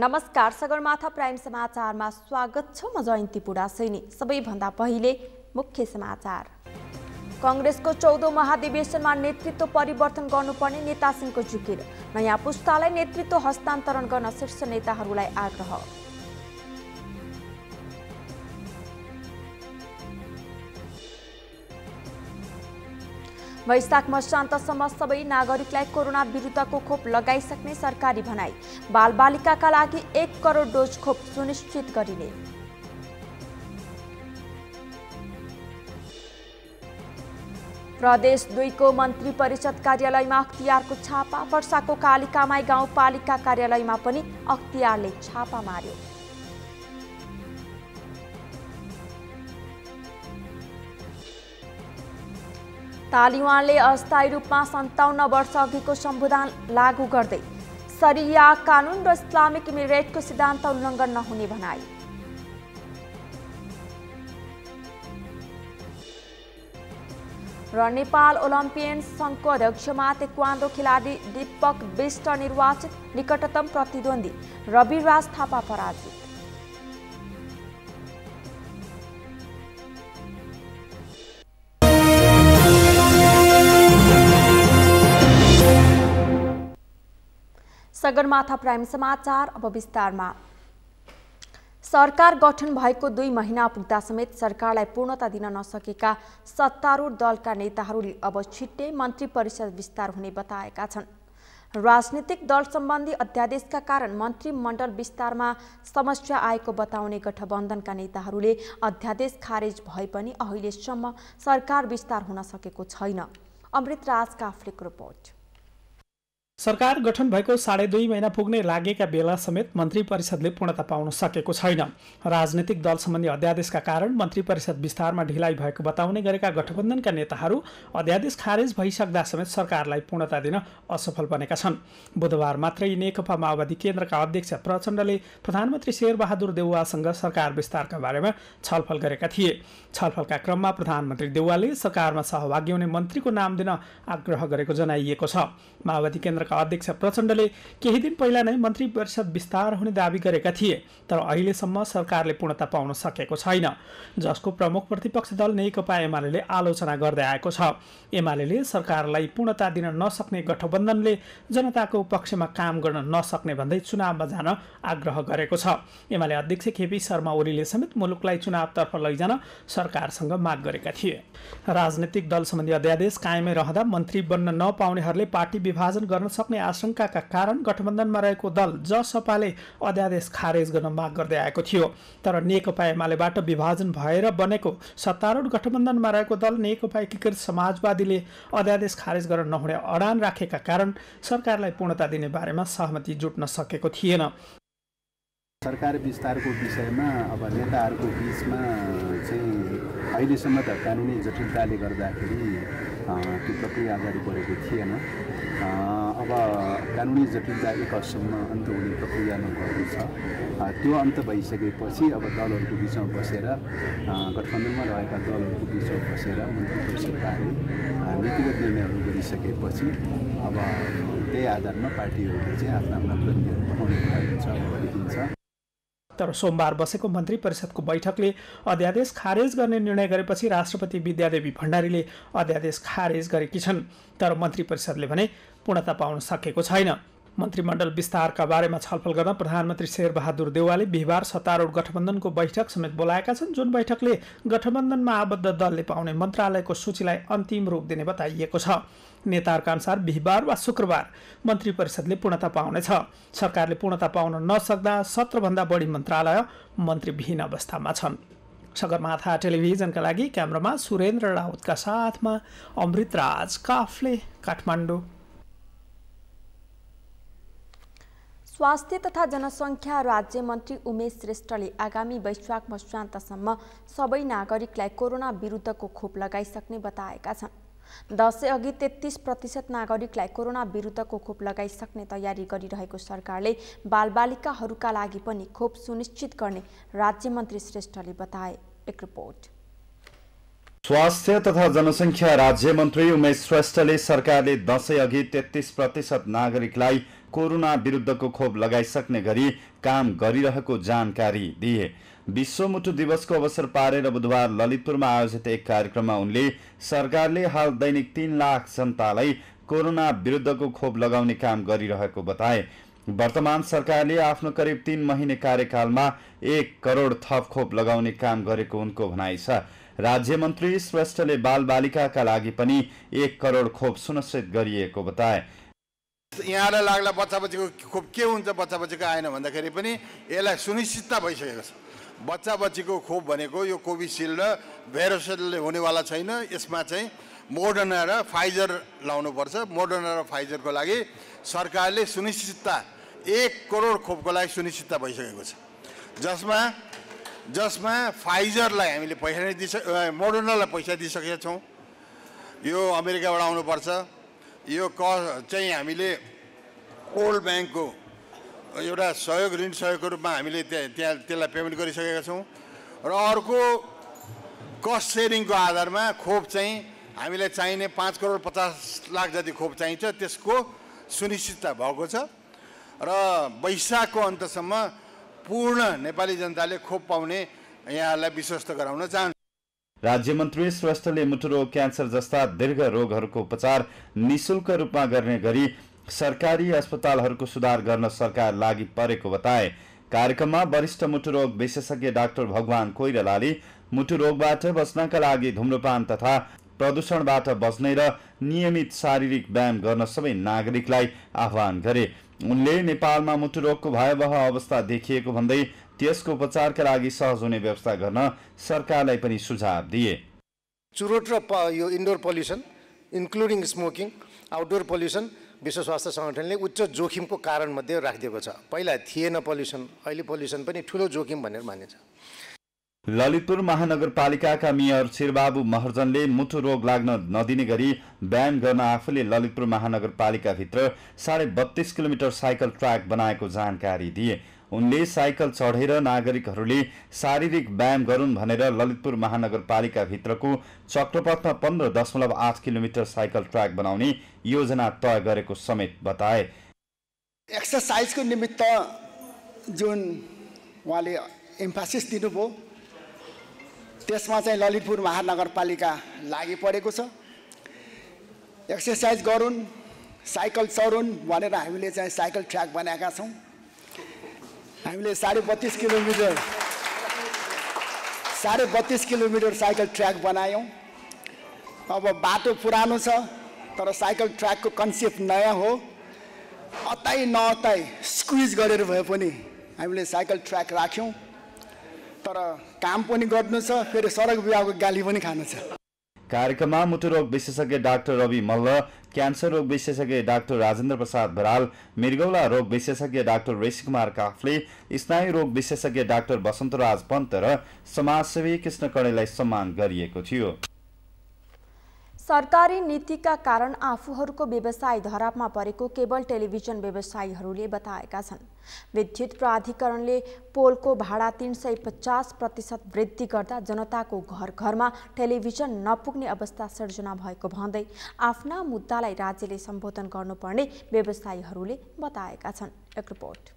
नमस्कार, सगरमाथा प्राइम समाचारमा स्वागत छ। म जयन्ती पुडा सैनी। सबैभन्दा पहिले मुख्य समाचार। कांग्रेसको 14औं महाधिवेशनमा नेतृत्व परिवर्तन गर्नुपर्ने नेता सिंहको जिकिर। नयाँ पुस्तालाई नेतृत्व हस्तान्तरण गर्न शीर्ष नेताहरूलाई आग्रह। वैशाख मसान्तसम्म सबै नागरिकलाई कोरोना विरुद्धको खोप लगाइसक्ने सरकारी भनाई। बालबालिकाका लागि 1 करोड डोज खोप सुनिश्चित गरिने। प्रदेश 2 को मन्त्री परिषद कार्यालयमा अख्तियारको छापा। वर्षाको कालिकामाई गाउँपालिका कार्यालयमा पनि अख्तियारले छापा मार्यो। तालिबानले अस्थायी रूपमा 57 वर्ष अघिको संविधान लागू गर्दै शरिया कानून र इस्लामिक इमिरेटको सिद्धान्त उल्लङ्घन नहुने भनाई। र नेपाल ओलम्पियन संघको अध्यक्षमा ताइक्वान्डो खेलाडी दीपक बिष्ट निर्वाचित। निकटतम प्रतिद्वन्दी रविराज थापा पराजित। सगरमाथा प्राइम समाचार अब विस्तारमा। सरकार गठन भएको 2 महिना पुग्दा समेत सरकारलाई पूर्णता दिन नसकेका सत्तारूढ दलका नेताहरूले अब छिट्टै मन्त्री परिषद विस्तार हुने बताएका छन्। राजनीतिक दल सम्बन्धी अध्यादेशका कारण मन्त्रीमण्डल विस्तारमा समस्या आएको बताउने गठबन्धनका नेताहरूले अध्यादेश खारेज भए पनि अहिलेसम्म सरकार विस्तार हुन सकेको छैन। अमृतराज काफ्लेको रिपोर्ट। सरकार गठन भएको 2.5 महिना पुग्ने लागेका बेला समेत मन्त्री परिषदले पूर्णता पाउन सकेको छैन। राजनीतिक दल सम्बन्धी अध्यादेशका कारण मन्त्री परिषद विस्तारमा ढिलाइ भएको बताउने गरेका गठबन्धनका नेताहरू अध्यादेश खारेज भइसक्दा समेत सरकारलाई पूर्णता दिन असफल बनेका छन्। बुधबार मात्रै नेकपा माओवादी केन्द्रका अध्यक्ष प्रचण्डले प्रधानमन्त्री शेरबहादुर देउवासँग सरकार विस्तारका बारेमा छलफल गरेका थिए। छलफलका क्रममा प्रधानमन्त्री देउवाले सरकारमा सहभागी हुने मन्त्रीको नाम दिन आग्रह गरेको जनाइएको छ। माओवादी केन्द्रका अध्यक्ष प्रचण्डले केही दिन पहिला नै मन्त्री परिषद विस्तार हुने दावी गरेका थिए, तर अहिलेसम्म सरकारले पूर्णता पाउन सकेको छैन, जसको प्रमुख प्रतिपक्ष दल नेकपा एमाले आलोचना गर्दै आएको छ। एमाले सरकारलाई पूर्णता दिन नसक्ने गठबन्धनले जनताको पक्षमा काम गर्न नसक्ने भन्दै चुनावमा जान आग्रह गरेको छ। एमाले अध्यक्ष केपी शर्मा ओलीले समेत मुलुकलाई चुनावतर्फ लैजान सरकारसँग माग गरेका थिए। राजनीतिक दल सम्बन्धी अध्यादेश कायमै रहँदा मन्त्री बन्न नपाउनेहरूले पार्टी विभाजन गर्न सक्ने आशंकाका कारण गठबन्धनमा रहेको दल जसपाले अध्यादेश खारेज गर्न माग गर्दै आएको थियो। तर नेकपा एमालेबाट विभाजन भएर बनेको सत्तारूढ गठबन्धनमा रहेको दल नेकपा एकीकृत समाजवादीले अध्यादेश खारेज गर्न नहुने अडान राखेका कारण सरकारलाई पूर्णता दिने बारेमा सहमति जुट्न सकेको थिएन। सरकार विस्तारको विषयमा अब नेताहरूको बीचमा चाहिँ अहिलेसम्म त कानुनी जटिलताले गर्दाखेरि त्यो प्रक्रिया अगाडि बढेको थिएन। अब कानुनी जटिलता 1 हदसम्म अन्त हुने प्रक्रियामा गएको छ। त्यो अन्त भइसकेपछि अब दलहरूको बिचमा बसेर गठबन्धनमा रहेका दलहरूको बिचमा बसेर मन्त्री परिषदबारे नीतिगत निर्णयहरू गरिसकेपछि अब त्यही आधारमा पार्टीहरूले चाहिँ आफ्ना प्रतिनिधिहरू पठाउने कुरा देखिन्छ। तर सोमबार बसेको मन्त्री परिषदको बैठकले अध्यादेश खारेज गर्ने निर्णय गरेपछि राष्ट्रपति विद्यादेवी भण्डारीले अध्यादेश खारेज गरेकी छन्। तर मन्त्री परिषदले भने पूर्णता पाउन सकेको छैन। मन्त्रीमण्डल विस्तारका बारेमा छलफल गर्न प्रधानमन्त्री शेरबहादुर देउवाले बिहिबार सत्तारूढ गठबन्धनको बैठक समेत बोलाएका छन्, जुन बैठकले गठबन्धनमा आबद्ध दलले पाउने मन्त्रालयको सूचीलाई अन्तिम रूप दिने बताइएको छ। नेताहरूका अनुसार बिहिबार वा शुक्रबार मन्त्री परिषदले पूर्णता पाउनेछ। सरकारले पूर्णता पाउन नसक्दा 17भन्दा बढी मन्त्रालय मन्त्रीविहीन अवस्थामा छन्। सगरमाथा टेलिभिजनका लागि क्यामेरामा सुरेन्द्र राउतका साथमा अमृतराज काफ्ले, काठमाडौँ। स्वास्थ्य तथा जनसङ्ख्या राज्य मन्त्री उमेश श्रेष्ठले आगामी वैशाख मसान्तसम्म सबै नागरिकलाई कोरोना विरुद्धको खोप लगाइसक्ने बताएका छन्। दशैं अघि 33% नागरिकलाई कोरोना विरुद्धको खोप लगाइसक्ने तयारी गरिरहेको सरकारले बालबालिकाहरूका लागि पनि खोप सुनिश्चित गर्ने राज्य मन्त्री श्रेष्ठले बताए। एक रिपोर्ट। स्वास्थ्य तथा जनसङ्ख्या राज्य मन्त्री उमेश श्रेष्ठले सरकारले दशैं अघि 33% नागरिकलाई कोरोना विरुद्धको खोप लगाइसक्ने गरी काम गरिरहेको जानकारी दिए। विश्व मुटु दिवसको अवसर पारेर बुधबार ललितपुरमा आयोजित एक कार्यक्रममा उनले सरकारले हाल दैनिक 3 लाख जनतालाई कोरोना विरुद्धको खोप लगाउने काम गरिरहेको बताए। वर्तमान सरकारले आफ्नो करिब 3 महिने कार्यकालमा 1 करोड थप खोप लगाउने काम गरेको उनको भनाइ छ। राज्य मन्त्री श्रेष्ठले बालबालिकाका लागि पनि 1 करोड खोप सुनिश्चित गरिएको बताए। यहाँलाई लाग्ला बच्चा बच्चीको खोप के हुन्छ, बच्चा बच्चीको आएन भन्दाखेरि पनि यसलाई सुनिश्चितता भइसकेको छ। बच्चा बच्चीको खोप भनेको यो कोभिसिल्ड र भेरोसिल्डले हुनेवाला छैन। यसमा चाहिँ मोडर्ना र फाइजर लाउनुपर्छ। मोडर्ना र फाइजरको लागि सरकारले सुनिश्चितता 1 करोड खोपको लागि सुनिश्चितता भइसकेको छ, जसमा फाइजरलाई हामीले पैसा मोडर्नालाई पैसा दिइसकेका छौँ। यो अमेरिकाबाट आउनुपर्छ। यो चाहिँ हामीले वर्ल्ड ब्याङ्कको एउटा ऋण सहयोगको रूपमा हामीले त्यसलाई पेमेन्ट गरिसकेका छौँ। र अर्को कस्ट सेयरिङको आधारमा खोप चाहिँ हामीलाई चाहिने 5 करोड 50 लाख जति खोप चाहिन्छ, त्यसको सुनिश्चितता भएको छ। र वैशाखको अन्तसम्म पूर्ण नेपाली जनताले खोप पाउने यहाँलाई विश्वस्त गराउन चाहन्छु। राज्य मन्त्री श्रेष्ठले मुटुरोग, क्यान्सर जस्ता दीर्घ रोगहरूको उपचार निशुल्क रूपमा गर्ने गरी सरकारी अस्पतालहरूको सुधार गर्न सरकार लागि परेको बताए। कार्यक्रममा वरिष्ठ मुटुरोग विशेषज्ञ डाक्टर भगवान कोइरालाले मुटुरोगबाट बच्नका लागि धूम्रपान तथा प्रदूषणबाट बच्ने र नियमित शारीरिक व्यायाम गर्न सबै नागरिकलाई आह्वान गरे। उनले नेपालमा मुटुरोगको भयावह अवस्था देखिएको भन्दै त्यसको उपचारका लागि सहज हुने व्यवस्था गर्न सरकारलाई पनि सुझाव दिए। चुरोट र यो indoor pollution including smoking, outdoor pollution विश्व स्वास्थ्य सङ्गठनले उच्च जोखिमको कारण मध्ये राखिदिएको छ। पहिला थिएन पोल्युसन, अहिले पोल्युसन पनि ठुलो जोखिम भनेर मानिन्छ। ललितपुर महानगरपालिकाका मेयर शिरबाबु महर्जनले मुटु रोग लाग्न नदिने गरी व्यायाम गर्न आफूले ललितपुर महानगरपालिकाभित्र 32.5 किलोमिटर साइकल ट्र्याक बनाएको जानकारी दिए। उनले साइकल चढेर नागरिकहरूले शारीरिक व्यायाम गरून् भनेर ललितपुर महानगरपालिकाभित्रको चक्रपथमा 15.8 किलोमिटर साइकल ट्र्याक बनाउने योजना तय गरेको समेत बताए। एक्सरसाइजको निमित्त जुन उहाँले एम्फासिस दिनुभयो त्यसमा चाहिँ ललितपुर महानगरपालिका लागि परेको छ। एक्सरसाइज गरून्, साइकल चढुन् भनेर हामीले चाहिँ साइकल ट्र्याक बनाएका छौँ। हामीले 32.5 किलोमिटर साइकल ट्र्याक बनायौँ। अब बाटो पुरानो छ तर साइकल ट्र्याकको कन्सेप्ट नयाँ हो। अताई नअताई स्क्विज गरेर भए पनि हामीले साइकल ट्र्याक राख्यौँ। तर काम पनि गर्नु छ, फेरि सडक विभागको गाली पनि खानु छ। कार्यक्रममा मुटुरोग विशेषज्ञ डाक्टर रवि मल्ल, क्यान्सर रोग विशेषज्ञ डाक्टर राजेन्द्र प्रसाद बराल, मृगौला रोग विशेषज्ञ डाक्टर ऋषिकुमार काफले, स्नायु रोग विशेषज्ञ डाक्टर बसन्तराज पन्त र समाजसेवी कृष्ण कणेलाई सम्मान गरिएको थियो। सरकारी नीतिका कारण आफूहरूको व्यवसाय धरापमा परेको केबल टेलिभिजन व्यवसायीहरूले बताएका छन्। विद्युत प्राधिकरणले पोलको भाडा 350% वृद्धि गर्दा जनताको घर घरमा टेलिभिजन नपुग्ने अवस्था सृजना भएको भन्दै आफ्ना मुद्दालाई राज्यले सम्बोधन गर्नुपर्ने व्यवसायीहरूले बताएका छन्। एक रिपोर्ट।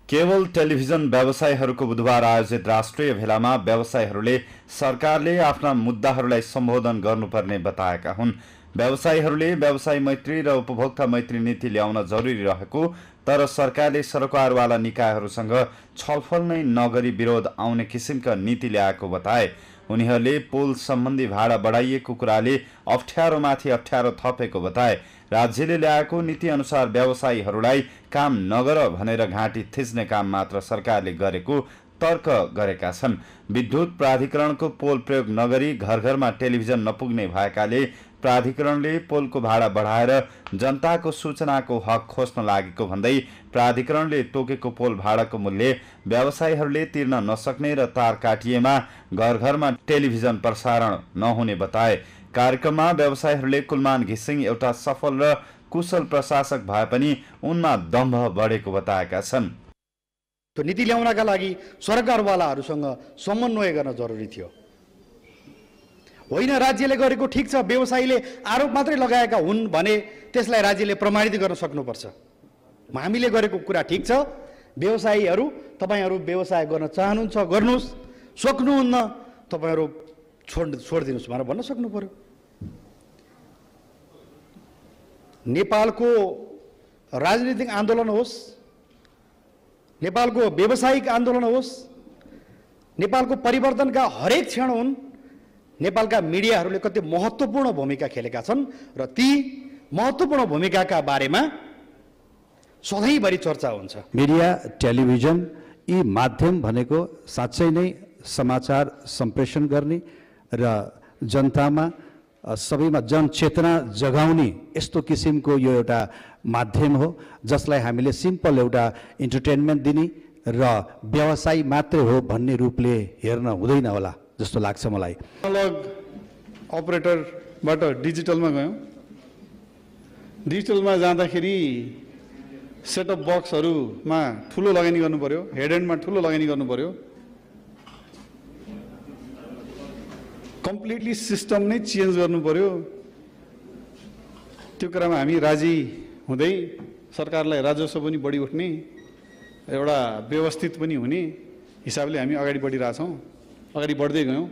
केबल टेलिभिजन व्यवसायीहरूको बुधबार आयोजित राष्ट्रिय भेलामा व्यवसायीहरूले सरकारले आफ्ना मुद्दाहरूलाई सम्बोधन गर्नुपर्ने बताएका हुन्। व्यवसायीहरूले व्यवसाय मैत्री र उपभोक्ता मैत्री नीति ल्याउन जरुरी रहेको तर सरकारले सरकारवाला निकायहरूसँग छलफल नै नगरी विरोध आउने किसिमका नीति ल्याएको बताए। उनीहरूले पोल सम्बन्धी भाडा बढाइएको कुराले अप्ठ्यारोमाथि अप्ठ्यारो थपेको बताए। राज्यले ल्याएको नीति अनुसार व्यवसायीहरूलाई काम नगर भनेर घाँटी थिच्ने काम मात्र सरकारले गरेको तर्क गरेका छन्। विद्युत प्राधिकरणको पोल प्रयोग नगरी घर घरमा टेलिभिजन नपुग्ने भएकाले प्राधिकरणले पोलको भाडा बढाएर जनताको सूचनाको हक खोज्न लागेको भन्दै प्राधिकरणले तोकेको पोल भाडाको मूल्य व्यवसायीहरूले तिर्न नसक्ने र तार काटिएमा घर घरमा टेलिभिजन प्रसारण नहुने बताए। कार्यक्रममा व्यवसायीहरूले कुलमान घिसिङ एउटा सफल र कुशल प्रशासक भए पनि उनमा दम्भ बढेको बताएका छन्। त्यो नीति ल्याउनका लागि सरकारवालाहरूसँग समन्वय गर्न जरुरी थियो। होइन राज्यले गरेको ठिक छ, व्यवसायीले आरोप मात्रै लगाएका हुन् भने त्यसलाई राज्यले प्रमाणित गर्न सक्नुपर्छ। हामीले गरेको कुरा ठिक छ, व्यवसायीहरू तपाईहरू व्यवसाय गर्न चाहनुहुन्छ गर्नुहोस्, सक्नुहुन्न तपाईहरू छोडिदिनुहोस् भनेर भन्न सक्नु पर्यो। नेपालको राजनीतिक आन्दोलन होस्, नेपालको व्यावसायिक आन्दोलन होस्, नेपालको परिवर्तनका हरेक क्षण हुन्, नेपालका मिडियाहरूले कति महत्त्वपूर्ण भूमिका खेलेका छन् र ती महत्त्वपूर्ण भूमिकाका बारेमा सधैँभरि चर्चा हुन्छ। मिडिया, टेलिभिजन यी माध्यम भनेको साँच्चै नै समाचार सम्प्रेषण गर्ने र जनतामा सबैमा जनचेतना जगाउने यस्तो किसिमको यो एउटा माध्यम हो जसलाई हामीले सिम्पल एउटा इन्टरटेनमेन्ट दिने र व्यवसाय मात्रै हो भन्ने रूपले हेर्न हुँदैन होला जस्तो लाग्छ मलाई। एनालग अपरेटरबाट डिजिटलमा गयौँ। डिजिटलमा जाँदाखेरि सेटअप बक्सहरूमा ठुलो लगानी गर्नु पर्यो, हेड एन्डमा ठुलो लगानी गर्नु पर्यो, कम्प्लिटली सिस्टम नै चेन्ज गर्नु पर्यो। त्यो कुरामा हामी राजी हुँदै सरकारलाई राजस्व पनि बढी उठ्ने, एउटा व्यवस्थित पनि हुने हिसाबले हामी अगाडि बढिरहेछौँ, अगाडि बढ्दै गयौँ।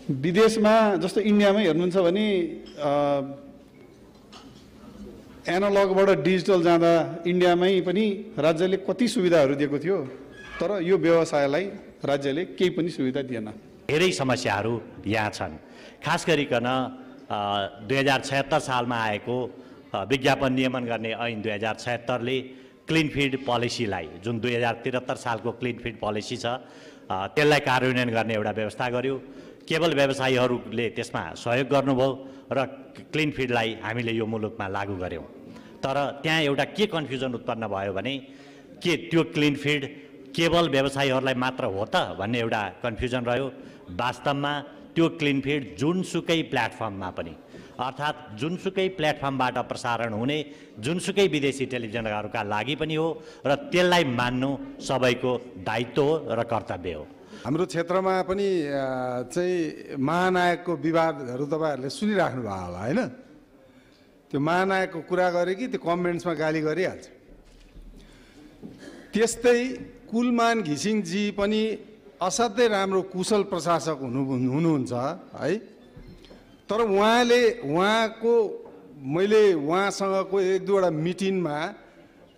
विदेशमा जस्तो इन्डियामै हेर्नुहुन्छ भने एनालगबाट डिजिटल जाँदा इन्डियामै पनि राज्यले कति सुविधाहरू दिएको थियो, तर यो व्यवसायलाई राज्यले केही पनि सुविधा दिएन। धेरै समस्याहरू यहाँ छन्। खास गरिकन 2076 सालमा आएको विज्ञापन नियमन गर्ने ऐन 2076ले क्लिन फिड पोलिसीलाई, जुन 2073 सालको क्लिन फिड पोलिसी छ, त्यसलाई कार्यान्वयन गर्ने एउटा व्यवस्था गर्यो। केवल व्यवसायीहरूले त्यसमा सहयोग गर्नुभयो र क्लिन फिडलाई हामीले यो मुलुकमा लागू गऱ्यौँ। तर त्यहाँ एउटा के कन्फ्युजन उत्पन्न भयो भने के त्यो क्लिन फिड केवल व्यवसायीहरूलाई मात्र हो त भन्ने एउटा कन्फ्युजन रह्यो। वास्तवमा त्यो क्लिन फिड जुनसुकै प्लेटफर्ममा पनि, अर्थात् जुनसुकै प्लेटफर्मबाट प्रसारण हुने जुनसुकै विदेशी टेलिभिजनहरूका लागि पनि हो र त्यसलाई मान्नु सबैको दायित्व हो र कर्तव्य हो। हाम्रो क्षेत्रमा पनि चाहिँ महानायकको विवादहरू तपाईँहरूले सुनिराख्नु भयो होला होइन? त्यो महानायकको कुरा गरे कि त्यो कमेन्ट्समा गाली गरिहाल्छ। त्यस्तै कुलमान घिसिङजी पनि असाध्यै राम्रो कुशल प्रशासक हुनुहुन्छ है, तर मैले उहाँसँगको एक दुईवटा मिटिङमा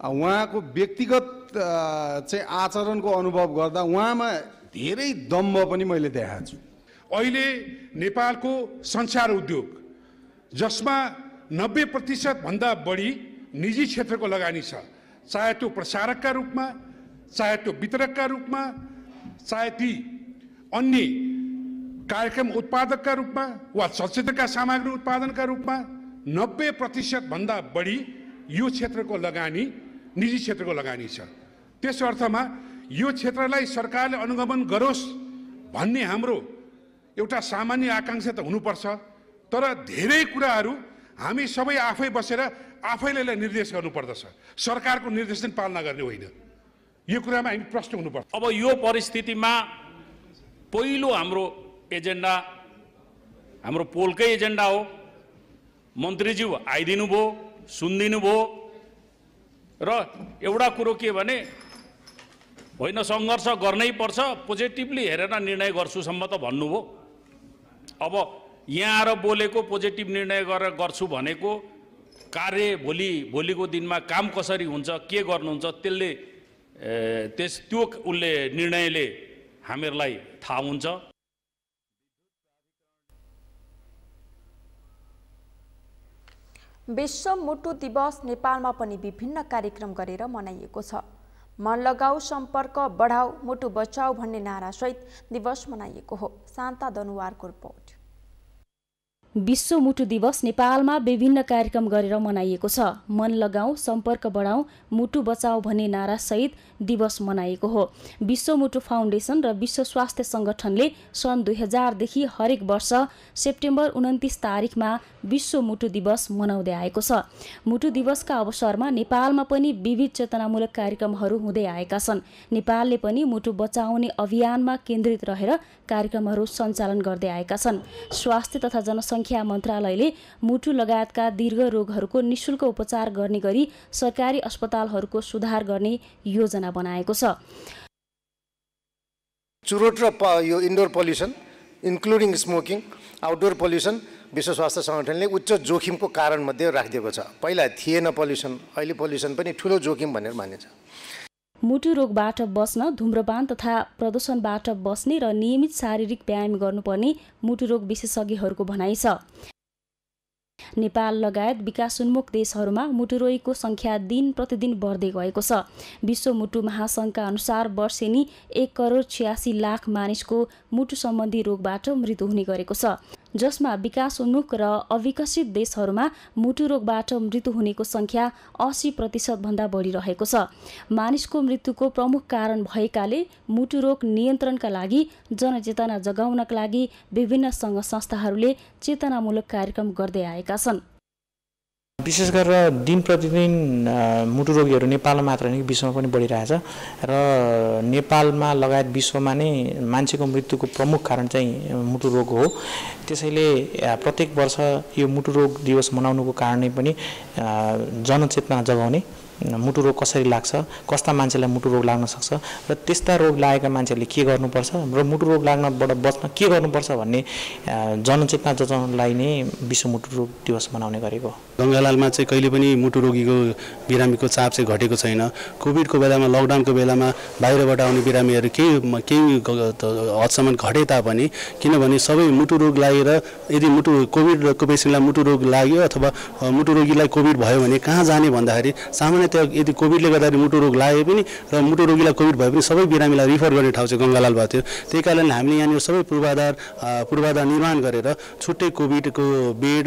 उहाँको व्यक्तिगत चाहिँ आचरणको अनुभव गर्दा उहाँमा धेरै दम्भ पनि मैले देखाएको छु। अहिले नेपालको सञ्चार उद्योग जसमा 90% भन्दा बढी निजी क्षेत्रको लगानी छ, चाहे त्यो प्रसारकका रूपमा, चाहे त्यो वितरकका रूपमा, चाहे ती अन्य कार्यक्रम उत्पादकका रूपमा वा चलचित्रका सामग्री उत्पादनका रूपमा 90% भन्दा बढी यो क्षेत्रको लगानी निजी क्षेत्रको लगानी छ। त्यस अर्थमा यो क्षेत्रलाई सरकारले अनुगमन गरोस् भन्ने हाम्रो एउटा सामान्य आकांक्षा त हुनुपर्छ, तर धेरै कुराहरू हामी सबै आफै बसेर आफैले निर्देश गर्नुपर्दछ, सरकारको निर्देशन पालना गर्ने होइन। यो कुरामा हामी प्रश्न हुनुपर्छ। अब यो परिस्थितिमा पहिलो हाम्रो एजेन्डा हाम्रो पोलकै एजेन्डा हो। मन्त्रीज्यू आइदिनु भयो, सुनिदिनु भयो र एउटा कुरो के भने होइन सङ्घर्ष गर्नै पर्छ, पोजिटिभली हेरेर निर्णय गर्छुसम्म त भन्नुभयो। अब यहाँ आएर बोलेको पोजिटिभ निर्णय गरेर गर्छु भनेको कार्य भोलिको दिनमा काम कसरी हुन्छ, के गर्नुहुन्छ, त्यो उसले निर्णयले हामीहरूलाई थाहा हुन्छ। विश्व मुटु दिवस नेपालमा पनि विभिन्न कार्यक्रम गरेर मनाइएको छ। मन लगाऊ, सम्पर्क बढाऊ, मुटु बचाऊ भन्ने नारासहित दिवस मनाइएको हो। शान्ता दनुवारको रिपोर्ट। विश्व मुटु दिवस नेपालमा विभिन्न कार्यक्रम गरेर मनाइएको छ। मन लगाऊ, सम्पर्क बढाऊ, मुटु बचाऊ भन्ने नारासहित दिवस मनाइएको हो। विश्व मुटु फाउन्डेसन र विश्व स्वास्थ्य संगठनले सन् 2000 देखि हरेक वर्ष सेप्टेम्बर 29 तारिखमा विश्व मुटु दिवस मनाउँदै आएको छ। मुटु दिवसका अवसरमा नेपालमा पनि विविध चेतनामूलक कार्यक्रमहरू हुँदै आएका छन्। नेपालले पनि मुटु बचाउने अभियानमा केन्द्रित रहेर कार्यक्रमहरू सञ्चालन गर्दै आएका छन्। स्वास्थ्य तथा जनसङ्ख्या मन्त्रालयले मुटु लगायतका दीर्घ रोगहरूको निशुल्क उपचार गर्ने गरी सरकारी अस्पतालहरूको सुधार गर्ने योजना बनाएको छ। चुरोट र यो indoor pollution including smoking outdoor pollution विश्व स्वास्थ्य सङ्गठनले उच्च जोखिमको कारणमध्ये राखिदिएको छ। पहिला थिएन पोल्युसन, अहिले पोल्युसन पनि ठुलो जोखिम भनेर मानिन्छ। मुटु रोगबाट बस्न धुम्रपान तथा प्रदूषणबाट बस्ने र नियमित शारीरिक व्यायाम गर्नुपर्ने मुटु रोग विशेषज्ञहरूको भनाइ छ। नेपाल लगायत विकासोन्मुख देशहरूमा मुटु रोगीको सङ्ख्या दिन प्रतिदिन बढ्दै गएको छ। विश्व मुटु महासङ्घका अनुसार वर्षेनी 1,86,00,000 मानिसको मुटु सम्बन्धी रोगबाट मृत्यु हुने गरेको छ, जसमा विकासोन्मुख र अविकसित देशहरूमा मुटु रोगबाट मृत्यु हुनेको सङ्ख्या 80% भन्दा बढी रहेको छ। मानिसको मृत्युको प्रमुख कारण भएकाले मुटु रोग नियन्त्रणका लागि जनचेतना जगाउनका लागि विभिन्न सङ्घ संस्थाहरूले चेतनामूलक कार्यक्रम गर्दै आएका छन्। विशेष गरेर दिन प्रतिदिन मुटु रोगीहरू नेपालमा मात्र नै विश्वमा पनि बढिरहेछ र नेपालमा लगायत विश्वमा नै मान्छेको मृत्युको प्रमुख कारण चाहिँ मुटु रोग हो। त्यसैले प्रत्येक वर्ष यो मुटु रोग दिवस मनाउनुको कारण नै पनि जनचेतना जगाउने, मुटु रोग कसरी लाग्छ, कस्ता मान्छेलाई मुटु रोग लाग्न सक्छ र त्यस्ता रोग लागेका मान्छेहरूले के गर्नुपर्छ र मुटु रोग लाग्नबाट बच्न के गर्नुपर्छ भन्ने जनचेतना जगाउनलाई नै विश्व मुटु रोग दिवस मनाउने गरेको हो। गङ्गालालमा चाहिँ कहिले पनि मुटु रोगीको बिरामीको चाप चाहिँ घटेको छैन। कोभिडको बेलामा, लकडाउनको बेलामा बाहिरबाट आउने बिरामीहरू केही हदसम्म घटे तापनि, किनभने सबै मुटु रोग लागेर यदि कोभिडको पेसेन्टलाई मुटु रोग लाग्यो अथवा मुटु रोगीलाई कोभिड भयो भने कहाँ जाने भन्दाखेरि सामान्यतया यदि कोभिडले गर्दाखेरि मुटु रोग लागे पनि र मुटु रोगीलाई कोभिड भए पनि सबै बिरामीलाई रिफर गर्ने ठाउँ चाहिँ गङ्गालाल भएको थियो। त्यही कारणले हामीले यहाँनिर सबै पूर्वाधार निर्माण गरेर छुट्टै कोभिडको बेड,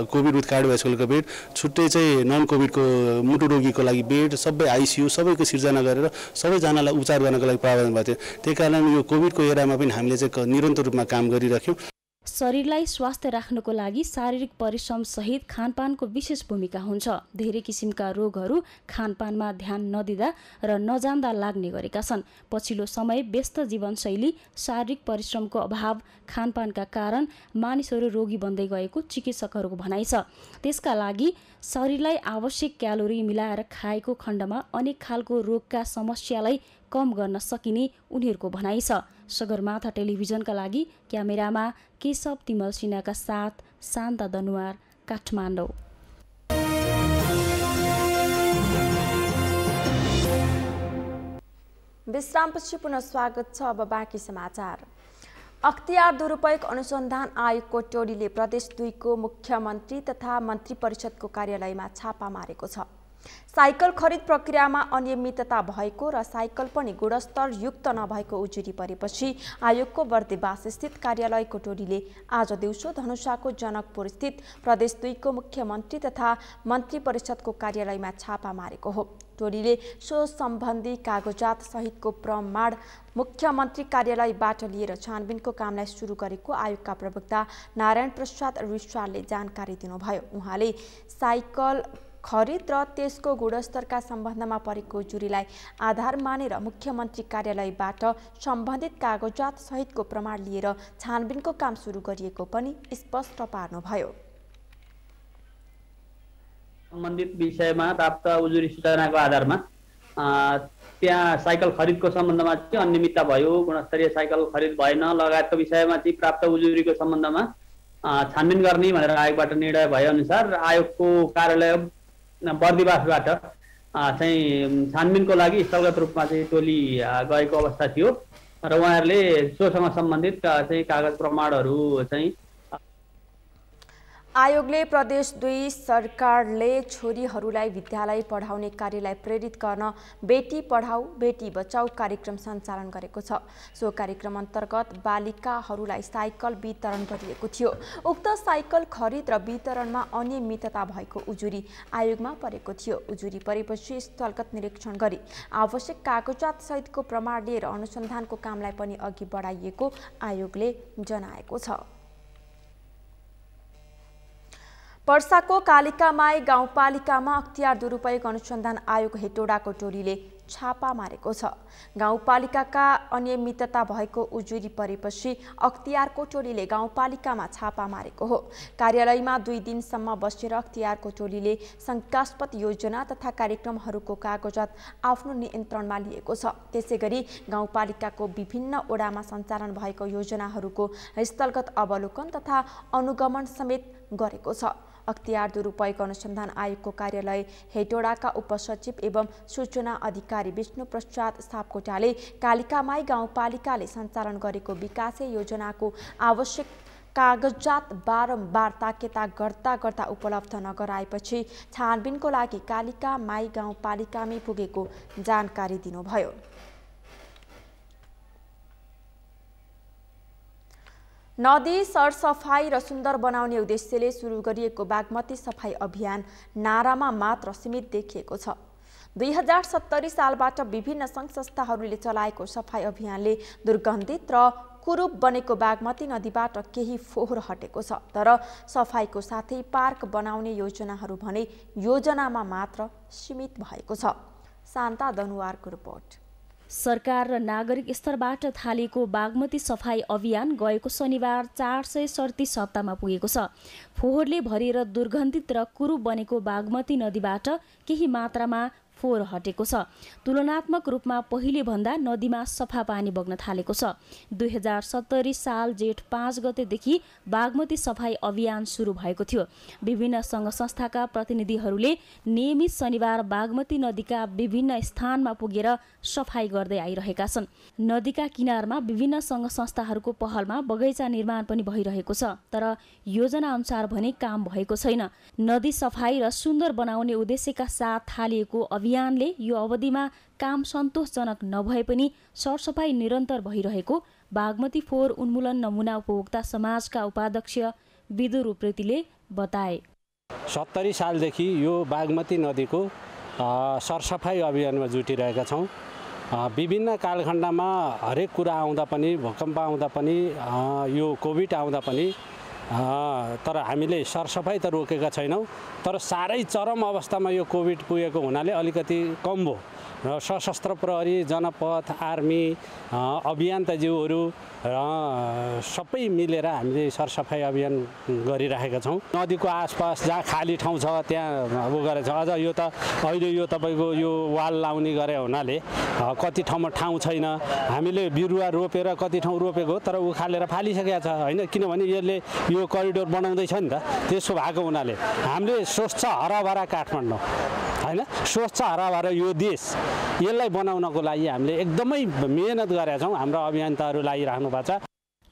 कोभिड विथ कार्डियोभास्कुलरको बेड, छुट्टै चाहिँ नन कोभिडको मुटु रोगीको लागि बेड, सबै आइसियु सबैको सिर्जना गरेर सबैजनालाई उपचार गर्नको लागि प्रावधान भएको थियो। त्यही कारण यो कोभिडको एरामा पनि हामीले चाहिँ निरन्तर रूपमा काम गरिराख्यौँ। शरीरलाई स्वास्थ्य राख्नको लागि शारीरिक परिश्रम सहित खानपानको विशेष भूमिका हुन्छ। धेरै किसिमका रोगहरू खानपानमा ध्यान नदिँदा र नजान्दा लाग्ने गरेका छन्। पछिल्लो समय व्यस्त जीवनशैली, शारीरिक परिश्रमको अभाव, खानपानका कारण मानिसहरू रोगी बन्दै गएको चिकित्सकहरूको भनाइ छ। त्यसका लागि शरीरलाई आवश्यक क्यालोरी मिलाएर खाएको खण्डमा अनेक खालको रोगका समस्यालाई कम गर्न सकिने उनीहरूको भनाइ छ। सगरमाथा टेलिभिजनका लागि क्यामेरामा केशव तिमल सिन्हाका साथ शान्ता दनुवार, काठमाडौँ। विश्रामपछि पुनः स्वागत छ। अब बाँकी समाचार। अख्तियार दुरुपयोग अनुसन्धान आयोगको टोलीले प्रदेश 2 को मुख्यमन्त्री तथा मन्त्री परिषदको कार्यालयमा छापा मारेको छ। साइकल खरिद प्रक्रियामा अनियमितता भएको र साइकल पनि गुणस्तर युक्त नभएको उजुरी परेपछि आयोगको बर्देवास स्थित कार्यालयको टोलीले आज दिउँसो धनुषाको जनकपुर स्थित प्रदेश 2 को मुख्यमन्त्री तथा मन्त्री परिषदको कार्यालयमा छापा मारेको हो। टोलीले सो सम्बन्धी कागजात सहितको प्रमाण मुख्यमन्त्री कार्यालयबाट लिएर छानबिनको कामलाई सुरु गरेको आयोगका प्रवक्ता नारायण प्रसाद रिसालले जानकारी दिनुभयो। उहाँले साइकल खरिद र त्यसको गुणस्तरका सम्बन्धमा परेको जुरीलाई आधार मानेर मुख्यमन्त्री कार्यालयबाट सम्बन्धित कागजात सहितको प्रमाण लिएर छानबिनको काम सुरु गरिएको पनि स्पष्ट पार्नुभयो। सम्बन्धित विषयमा प्राप्त उजुरी सूचनाको आधारमा त्यहाँ साइकल खरिदको सम्बन्धमा चाहिँ अनियमितता भयो, गुणस्तरीय साइकल खरिद भएन लगायतको विषयमा चाहिँ प्राप्त उजुरीको सम्बन्धमा छानबिन गर्ने भनेर आयोगबाट निर्णय भए अनुसार आयोगको कार्यालय बर्दिवासबाट चाहिँ छानबिनको लागि स्थलगत रूपमा चाहिँ टोली गएको अवस्था थियो र उहाँहरूले सोसँग सम्बन्धित चाहिँ कागज प्रमाणहरू चाहिँ आयोगले प्रदेश 2 सरकारले छोरीहरूलाई विद्यालय पढाउने कार्यलाई प्रेरित गर्न बेटी पढाऊ बेटी बचाऊ कार्यक्रम सञ्चालन गरेको छ। सो कार्यक्रम अन्तर्गत बालिकाहरूलाई साइकल वितरण गरिएको थियो। उक्त साइकल खरिद र वितरणमा अनियमितता भएको उजुरी आयोगमा परेको थियो। उजुरी परेपछि स्थलगत निरीक्षण गरी आवश्यक कागजात सहितको प्रमाण लिएर अनुसन्धानको कामलाई पनि अघि बढाइएको आयोगले जनाएको छ। पर्साको कालिकामाई गाउँपालिकामा अख्तियार दुरुपयोग अनुसन्धान आयोग हेटौडाको टोलीले छापा मारेको छ। गाउँपालिकाका अनियमितता भएको उजुरी परेपछि अख्तियारको टोलीले गाउँपालिकामा छापा मारेको हो। कार्यालयमा 2 दिनसम्म बसेर अख्तियारको टोलीले शंकास्पद योजना तथा कार्यक्रमहरूको कागजात आफ्नो नियन्त्रणमा लिएको छ। त्यसैगरी गाउँपालिकाको विभिन्न ओडामा सञ्चालन भएको योजनाहरूको स्थलगत अवलोकन तथा अनुगमन समेत गरेको छ। अख्तियार दुरुपयोग अनुसन्धान आयोगको कार्यालय हेटौडाका उपसचिव एवं सूचना अधिकारी विष्णु प्रसाद सापकोटाले कालिकामाई गाउँपालिकाले सञ्चालन गरेको विकासे योजनाको आवश्यक कागजात बारम्बार ताकेता गर्दा उपलब्ध नगराएपछि छानबिनको लागि कालिकामाई गाउँपालिकामै पुगेको जानकारी दिनुभयो। नदी सरसफाई र सुन्दर बनाउने उद्देश्यले सुरु गरिएको बागमती सफाई अभियान नारामा मात्र सीमित देखिएको छ। 2070 सालबाट विभिन्न सङ्घ संस्थाहरूले चलाएको सफाई अभियानले दुर्गन्धित र कुरूप बनेको बागमती नदीबाट केही फोहोर हटेको छ। तर सफाईको साथै पार्क बनाउने योजनाहरू भने योजनामा मात्र सीमित भएको छ। शान्ता दनुवारको रिपोर्ट। सरकार र नागरिक स्तरबाट थालिएको बागमती सफाई अभियान गएको शनिबार 437 हप्तामा पुगेको छ। फोहोरले भरिएर दुर्गन्धित र कुरूप बनेको बागमती नदीबाट केही मात्रामा फोहोर हटेको छ। तुलनात्मक रूपमा पहिले भन्दा नदीमा सफा पानी बग्न थालेको छ। 2070 साल जेठ 5 गतेदेखि बागमती सफाई अभियान सुरु भएको थियो। विभिन्न सङ्घ संस्थाका प्रतिनिधिहरूले नियमित शनिबार बागमती नदीका विभिन्न स्थानमा पुगेर सफाई गर्दै आइरहेका छन्। नदीका किनारमा विभिन्न सङ्घ संस्थाहरूको पहलमा बगैँचा निर्माण पनि भइरहेको छ। तर योजना अनुसार भने काम भएको छैन। नदी सफाई र सुन्दर बनाउने उद्देश्यका साथ थालिएको अभियानले यो अवधिमा काम सन्तोषजनक नभए पनि सरसफाई निरन्तर भइरहेको बागमती फोहोर उन्मूलन नमुना उपभोक्ता समाजका उपाध्यक्ष विदुर उप्रेतीले बताए। 70 सालदेखि यो बागमती नदीको सरसफाई अभियानमा जुटिरहेका छौँ। विभिन्न कालखण्डमा हरेक कुरा आउँदा पनि, भूकम्प आउँदा पनि, यो कोभिड आउँदा पनि तर हामीले सरसफाई त रोकेका छैनौँ। तर साह्रै चरम अवस्थामा यो कोभिड पुगेको हुनाले अलिकति कम भयो र सशस्त्र प्रहरी, जनपथ, आर्मी, अभियन्ताज्यूहरू र सबै मिलेर हामीले सरसफाई अभियान गरिरहेका छौँ। नदीको आसपास जहाँ खाली ठाउँ छ त्यहाँ गरेको छ। अझ यो त अहिले यो तपाईँको यो वाल लाउने गरे हुनाले कति ठाउँमा ठाउँ छैन। हामीले बिरुवा रोपेर कति ठाउँ रोपेको तर उखालेर फालिसकेका छ होइन, किनभने यसले यो करिडोर बनाउँदैछ नि त। त्यसो भएको हुनाले हामीले स्वच्छ हराभरा काठमाडौँ होइन, स्वच्छ हराभरा यो देश, यसलाई बनाउनको लागि हामीले एकदमै मेहनत गरेका छौँ। हाम्रो अभियन्ताहरू लागिराख्नु भएको छ।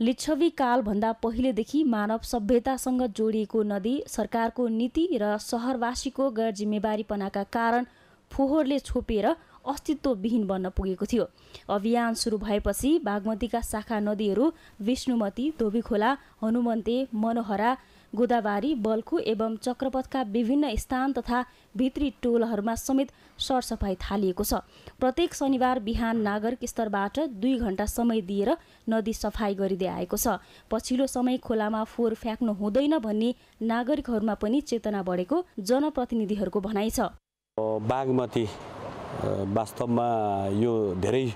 लिच्छवी कालभन्दा पहिलेदेखि मानव सभ्यतासँग जोडिएको नदी सरकारको नीति र सहरवासीको गैर जिम्मेवारीपनाका कारण फोहोरले छोपिएर अस्तित्वविहीन बन्न पुगेको थियो। अभियान सुरु भएपछि बागमतीका शाखा नदीहरू विष्णुमती, धोबीखोला, हनुमन्ते, मनोहरा, गोदावारी, बल्खु एवं चक्रपथका विभिन्न स्थान तथा भित्री टोलहरूमा समेत सरसफाई थालिएको छ। प्रत्येक शनिबार बिहान नागरिक स्तरबाट 2 घण्टा समय दिएर नदी सफाई गरिँदै आएको छ। पछिल्लो समय खोलामा फोहोर फ्याँक्नु हुँदैन भन्ने नागरिकहरूमा पनि चेतना बढेको जनप्रतिनिधिहरूको भनाइ छ। बागमती वास्तवमा यो धेरै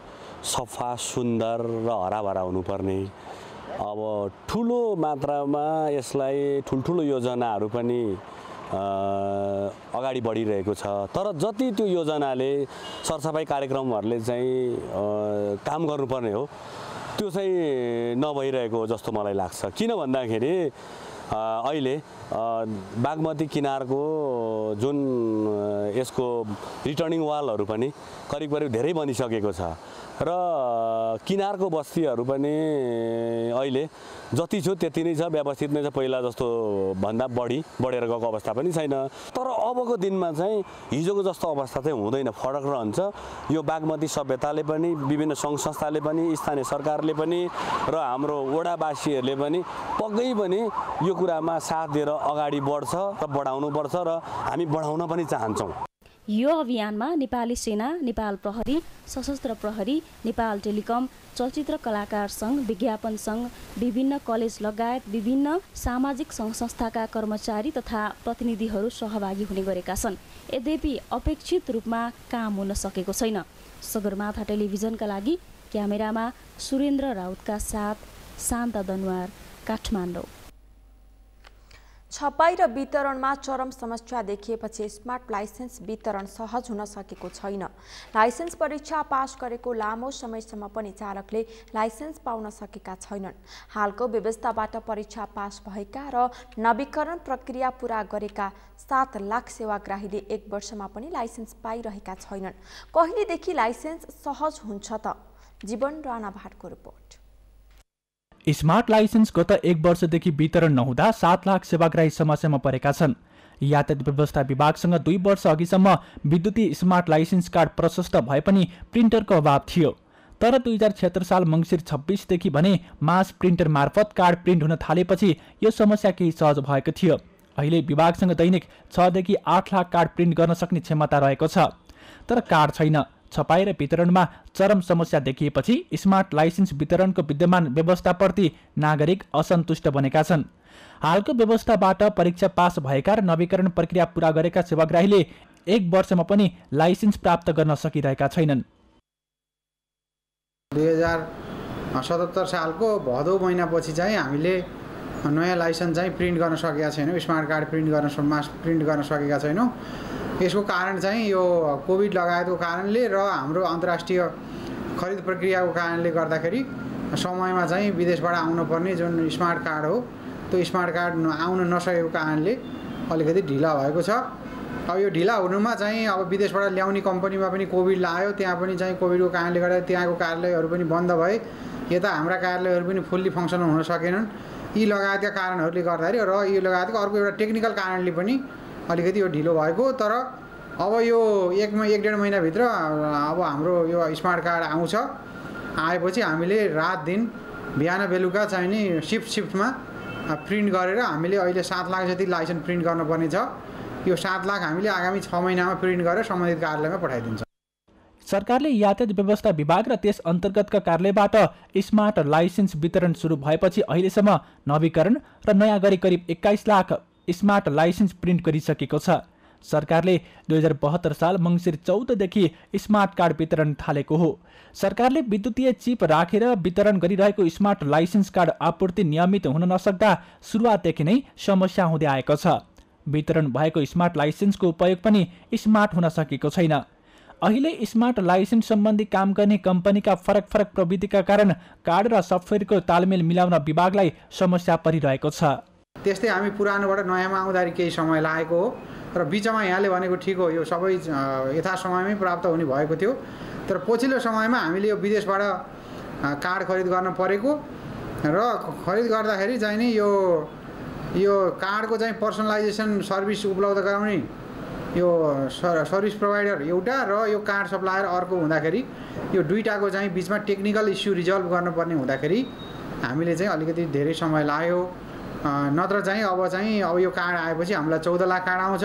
सफा, सुन्दर र हराभरा हुनुपर्ने, अब ठुलो मात्रामा यसलाई ठुल्ठुलो योजनाहरू पनि अगाडि बढिरहेको छ। तर जति त्यो योजनाले सरसफाई कार्यक्रमहरूले चाहिँ काम गर्नुपर्ने हो त्यो चाहिँ नभइरहेको हो जस्तो मलाई लाग्छ। किन भन्दाखेरि अहिले बागमती किनारको जुन यसको रिटर्निङ वालहरू पनि करिब धेरै बनिसकेको छ र किनारको बस्तीहरू पनि अहिले जति छ त्यति नै छ, व्यवस्थित नै छ। पहिला जस्तो भन्दा बढेर गएको अवस्था पनि छैन। तर अबको दिनमा चाहिँ हिजोको जस्तो अवस्था चाहिँ हुँदैन, फरक रहन्छ। यो बागमती सभ्यताले पनि, विभिन्न सङ्घ संस्थाले पनि, स्थानीय सरकारले पनि र हाम्रो वडावासीहरूले पनि पक्कै पनि यो कुरामा साथ दिएर अगाडि बढ्छ र बढाउनुपर्छ र हामी बढाउन पनि चाहन्छौँ। यो अभियानमा नेपाली सेना, नेपाल प्रहरी, सशस्त्र प्रहरी, नेपाल टेलिकम, चलचित्र कलाकार सङ्घ, विज्ञापन सङ्घ, विभिन्न कलेज लगायत विभिन्न सामाजिक सङ्घ संस्थाका कर्मचारी तथा प्रतिनिधिहरू सहभागी हुने गरेका छन्। यद्यपि अपेक्षित रूपमा काम हुन सकेको छैन। सगरमाथा टेलिभिजनका लागि क्यामेरामा सुरेन्द्र राउतका साथ शान्ता दनवार, काठमाडौँ। छपाई र वितरणमा चरम समस्या देखिएपछि स्मार्ट लाइसेन्स वितरण सहज हुन सकेको छैन। लाइसेन्स परीक्षा पास गरेको लामो समयसम्म पनि चालकले लाइसेन्स पाउन सकेका छैनन्। हालको व्यवस्थाबाट परीक्षा पास भएका र नवीकरण प्रक्रिया पूरा गरेका 7 लाख सेवाग्राहीले 1 वर्षमा पनि लाइसेन्स पाइरहेका छैनन्। कहिलेदेखि लाइसेन्स सहज हुन्छ त? जीवन राणा भाटको रिपोर्ट। स्मार्ट लाइसेन्स गत 1 वर्षदेखि वितरण नहुँदा 7 लाख सेवाग्राही समस्यामा परेका छन्। यातायात व्यवस्था विभागसँग 2 वर्ष अघिसम्म विद्युतीय स्मार्ट लाइसेन्स कार्ड प्रशस्त भए पनि प्रिन्टरको अभाव थियो। तर 2076 साल मङ्सिर 26 देखि भने मास प्रिन्टर मार्फत कार्ड प्रिन्ट हुन थालेपछि यो समस्या केही सहज भएको थियो। अहिले विभागसँग दैनिक 6 देखि 8 लाख कार्ड प्रिन्ट गर्न सक्ने क्षमता रहेको छ। तर कार्ड छैन। छपाई र वितरणमा चरम समस्या देखिएपछि स्मार्ट लाइसेन्स वितरणको विद्यमान व्यवस्थाप्रति नागरिक असन्तुष्ट बनेका छन्। हालको व्यवस्थाबाट परीक्षा पास भएका र नवीकरण प्रक्रिया पूरा गरेका सेवाग्राहीले 1 वर्षमा पनि लाइसेन्स प्राप्त गर्न सकिरहेका छैनन्। 2077 सालको भदौ महिनापछि चाहिँ हामीले नयाँ लाइसेन्स चाहिँ प्रिन्ट गर्न सकेका छैनौँ। स्मार्ट कार्ड प्रिन्ट गर्न सकेका छैनौँ। यसको कारण चाहिँ यो कोभिड लगायतको कारणले र हाम्रो अन्तर्राष्ट्रिय खरिद प्रक्रियाको कारणले गर्दाखेरि समयमा चाहिँ विदेशबाट आउनुपर्ने जुन स्मार्ट कार्ड हो त्यो स्मार्ट कार्ड आउन नसकेको कारणले अलिकति ढिला भएको छ। अब यो ढिला हुनुमा चाहिँ अब विदेशबाट ल्याउने कम्पनीमा पनि कोभिड लाग्यो। त्यहाँ पनि चाहिँ कोभिडको कारणले गर्दा त्यहाँको कार्यालयहरू पनि बन्द भए। यता हाम्रा कार्यालयहरू पनि फुल्ली फङ्सनल हुन सकेनन्। यी लगायतका कारणहरूले गर्दाखेरि र यो लगायतको अर्को एउटा टेक्निकल कारणले पनि अलिकति यो ढिलो भएको। तर अब यो 1-1.5 महिनाभित्र अब हाम्रो यो स्मार्ट कार्ड आउँछ। आएपछि हामीले रात दिन बिहान बेलुका चाहिँ नि सिफ्टमा प्रिन्ट गरेर हामीले अहिले 7 लाख जति लाइसेन्स प्रिन्ट गर्नुपर्ने छ। यो 7 लाख हामीले आगामी 6 महिनामा प्रिन्ट गरेर सम्बन्धित कार्यालयमा पठाइदिन्छ। सरकारले यातायात व्यवस्था विभाग र त्यस अन्तर्गतका कार्यालयबाट स्मार्ट लाइसेन्स वितरण सुरु भएपछि अहिलेसम्म नवीकरण र नयाँ गरी करिब 21 लाख स्मार्ट लाइसेन्स प्रिन्ट गरिसकेको छ। सरकारले 2072 साल मङ्सिर 14 देखि स्मार्ट कार्ड वितरण थालेको हो। सरकारले विद्युतीय चिप राखेर वितरण गरिरहेको स्मार्ट लाइसेन्स कार्ड आपूर्ति नियमित हुन नसक्दा सुरुवातदेखि नै समस्या हुँदै आएको छ। वितरण भएको स्मार्ट लाइसेन्सको उपयोग पनि स्मार्ट हुन सकेको छैन। अहिले स्मार्ट लाइसेन्स सम्बन्धी काम गर्ने कम्पनीका फरक प्रविधिका कारण कार्ड र सफ्टवेयरको तालमेल मिलाउन विभागलाई समस्या परिरहेको छ। त्यस्तै हामी पुरानोबाट नयाँमा आउँदाखेरि केही समय लागेको हो र बिचमा यहाँले भनेको ठिक हो, यो सबै यथा समयमै प्राप्त हुने भएको थियो। तर पछिल्लो समयमा हामीले यो विदेशबाट कार्ड खरिद गर्न परेको र खरिद गर्दाखेरि चाहिँ नि यो कार्डको चाहिँ पर्सनलाइजेसन सर्भिस उपलब्ध गराउने यो सर्भिस प्रोभाइडर एउटा र यो कार्ड सप्लायर अर्को हुँदाखेरि यो दुईटाको चाहिँ बिचमा टेक्निकल इस्यु रिजल्भ गर्नुपर्ने हुँदाखेरि हामीले चाहिँ अलिकति धेरै समय लाग्यो। नत्र चाहिँ अब यो कार्ड आएपछि हामीलाई 14 लाख कार्ड आउँछ।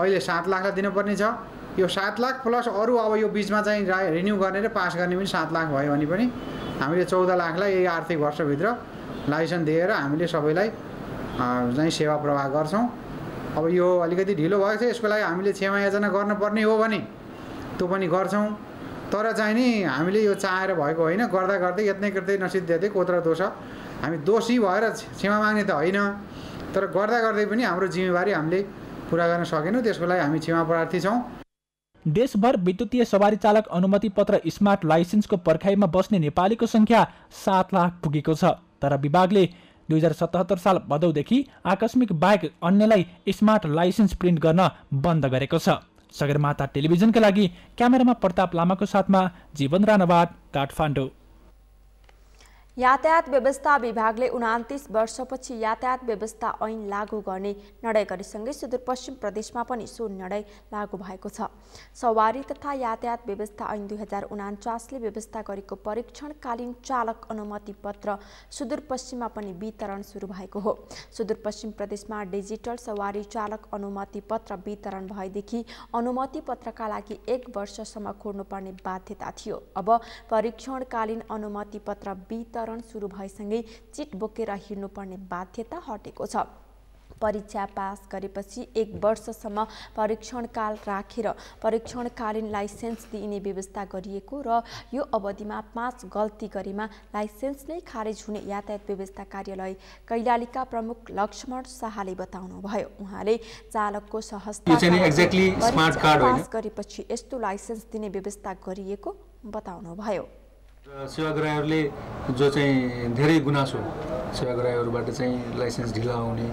अहिले 7 लाखलाई दिनुपर्ने छ। यो 7 लाख प्लस अरू अब यो बिचमा चाहिँ रिन्यू गर्ने र पास गर्ने पनि 7 लाख भयो भने पनि हामीले 14 लाखलाई यही आर्थिक वर्षभित्र लाइसेन्स दिएर हामीले सबैलाई चाहिँ सेवा प्रवाह गर्छौँ। अब यो अलिकति ढिलो भएको छ। यसको लागि हामीले क्षमा याचना गर्नुपर्ने हो भने त्यो पनि गर्छौँ। तर चाहिँ नि हामीले यो चाहेर भएको होइन, गर्दा गर्दै यत्नै गर्दै नसिद्धते कोत्र दोष। हामी दोषी भएर क्षमा माग्ने त होइन, तर गर्दा गर्दै पनि हाम्रो जिम्मेवारी हामीले पुरा गर्न सकेनौँ। त्यसको लागि हामी क्षमा प्रार्थी छौँ। देशभर विद्युतीय सवारी चालक अनुमति पत्र स्मार्ट लाइसेन्सको पर्खाइमा बस्ने नेपालीको संख्या 7 लाख पुगेको छ। तर विभागले 2077 साल भदौदेखि आकस्मिक बाहेक अन्यलाई स्मार्ट लाइसेन्स प्रिन्ट गर्न बन्द गरेको छ। सगरमाथा टेलिभिजनका लागि क्यामेरामा प्रताप लामाको साथमा जीवन राणावाट, काठमाडौँ। यातायात व्यवस्था विभागले 29 वर्षपछि यातायात व्यवस्था ऐन लागू गर्ने निर्णय गरेसँगै सुदूरपश्चिम प्रदेशमा पनि सो निर्णय लागू भएको छ। सवारी तथा यातायात व्यवस्था ऐन 2049ले व्यवस्था गरेको परीक्षणकालीन चालक अनुमति पत्र सुदूरपश्चिममा पनि वितरण सुरु भएको हो। सुदूरपश्चिम प्रदेशमा डिजिटल सवारी चालक अनुमति पत्र वितरण भएदेखि अनुमति पत्रका लागि 1 वर्षसम्म कुर्नुपर्ने बाध्यता थियो। अब परीक्षणकालीन अनुमति पत्र वितरण सुरु भएसँगै चिट बोकेर हिँड्नुपर्ने बाध्यता हटेको छ। परीक्षा पास गरेपछि 1 वर्षसम्म परीक्षणकाल राखेर परीक्षणकालीन लाइसेन्स दिइने व्यवस्था गरिएको र यो अवधिमा 5 गल्ती गरेमा लाइसेन्स नै खारेज हुने यातायात व्यवस्था कार्यालय कैलालीका प्रमुख लक्ष्मण शाहले बताउनुभयो। उहाँले चालकको सहजता पास गरेपछि यस्तो लाइसेन्स दिने व्यवस्था गरिएको बताउनुभयो। सेवाग्राहीहरूले जो चाहिँ धेरै गुनासो सेवाग्राहीहरूबाट चाहिँ लाइसेन्स ढिला आउने